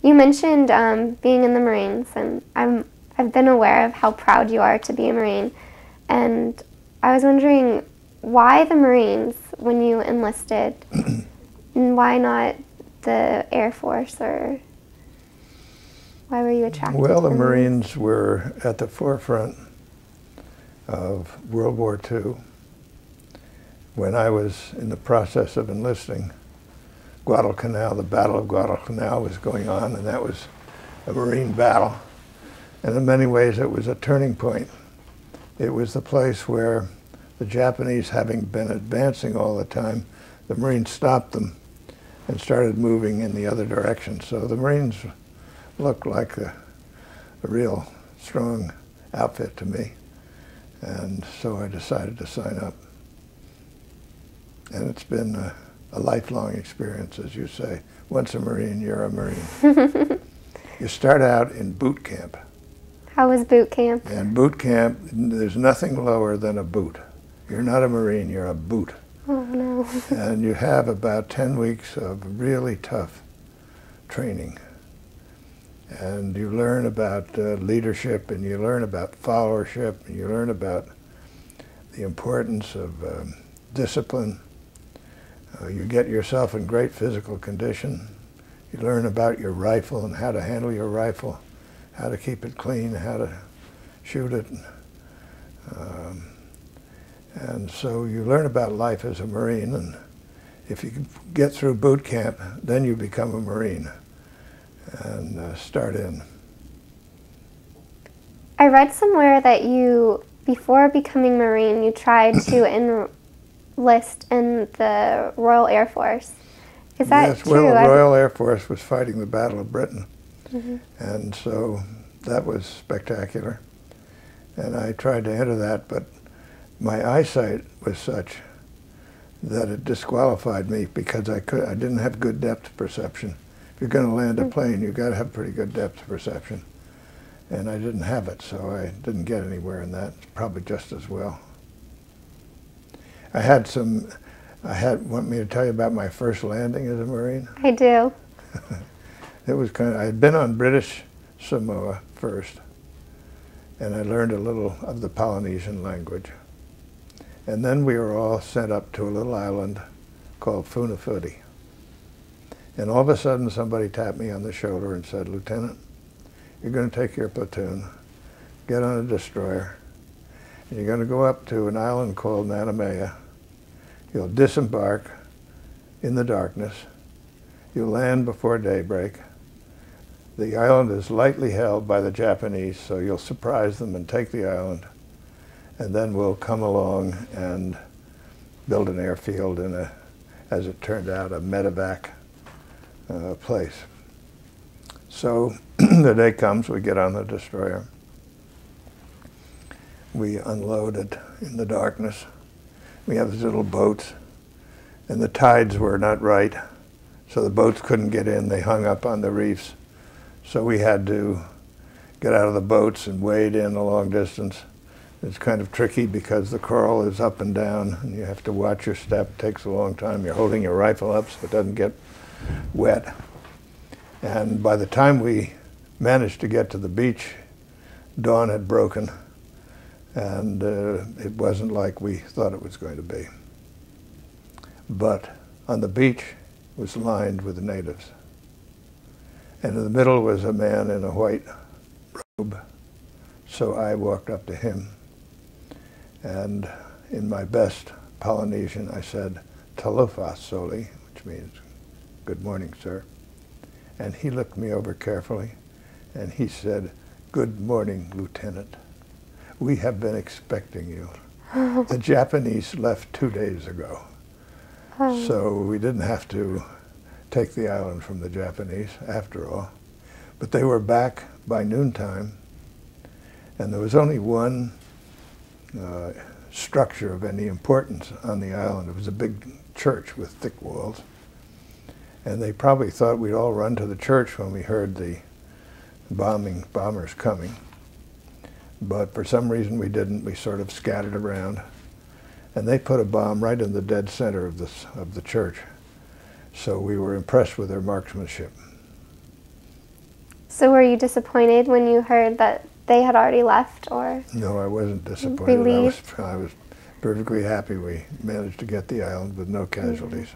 You mentioned being in the Marines, and I've been aware of how proud you are to be a Marine. And I was wondering, why the Marines when you enlisted? And why not the Air Force, or why were you attracted Well, to the Marines were at the forefront of World War II. When I was in the process of enlisting, Guadalcanal, the Battle of Guadalcanal was going on, and that was a Marine battle. And in many ways, it was a turning point. It was the place where the Japanese, having been advancing all the time, the Marines stopped them and started moving in the other direction. So the Marines looked like a real strong outfit to me. And so I decided to sign up. And it's been a lifelong experience, as you say. Once a Marine, you're a Marine. You start out in boot camp. How was boot camp? And boot camp, there's nothing lower than a boot. You're not a Marine, you're a boot. Oh, no. And you have about 10 weeks of really tough training. And you learn about leadership, and you learn about followership, and you learn about the importance of discipline. You get yourself in great physical condition. You learn about your rifle and how to handle your rifle, how to keep it clean, how to shoot it. And so you learn about life as a Marine, and if you can get through boot camp, then you become a Marine and start in. I read somewhere that you, before becoming Marine, you tried to enlist in the Royal Air Force. Is that yes, true? Well, the Royal Air Force was fighting the Battle of Britain. Mm-hmm. And so that was spectacular. And I tried to enter that, but my eyesight was such that it disqualified me because I didn't have good depth perception. If you're going to land a plane, you've got to have pretty good depth perception. And I didn't have it, so I didn't get anywhere in that, probably just as well. Want me to tell you about my first landing as a Marine? I do. It was I had been on British Samoa first, and I learned a little of the Polynesian language. And then we were all sent up to a little island called Funafuti. And all of a sudden somebody tapped me on the shoulder and said, "Lieutenant, you're going to take your platoon, get on a destroyer, and you're going to go up to an island called Nanumea. You'll disembark in the darkness. You'll land before daybreak. The island is lightly held by the Japanese, so you'll surprise them and take the island. And then we'll come along and build an airfield in a, as it turned out, a medevac place." So the day comes, we get on the destroyer. We unload it in the darkness. We have these little boats, and the tides were not right, so the boats couldn't get in. They hung up on the reefs. So we had to get out of the boats and wade in a long distance. It's kind of tricky because the coral is up and down, and you have to watch your step. It takes a long time. You're holding your rifle up so it doesn't get wet. And by the time we managed to get to the beach, dawn had broken, and it wasn't like we thought it was going to be. But on the beach was lined with the natives. And in the middle was a man in a white robe. So I walked up to him, and in my best Polynesian I said, "Talofa soli," which means, "Good morning, sir." And he looked me over carefully, and he said, "Good morning, Lieutenant. We have been expecting you. The Japanese left 2 days ago." So we didn't have to take the island from the Japanese, after all. But they were back by noontime, and there was only one structure of any importance on the island. It was a big church with thick walls. And they probably thought we'd all run to the church when we heard the bombers coming. But for some reason we didn't. We sort of scattered around. And they put a bomb right in the dead center of the church. So we were impressed with their marksmanship. So were you disappointed when you heard that they had already left, or? No, I wasn't disappointed. Relieved? I was perfectly happy we managed to get the island with no casualties.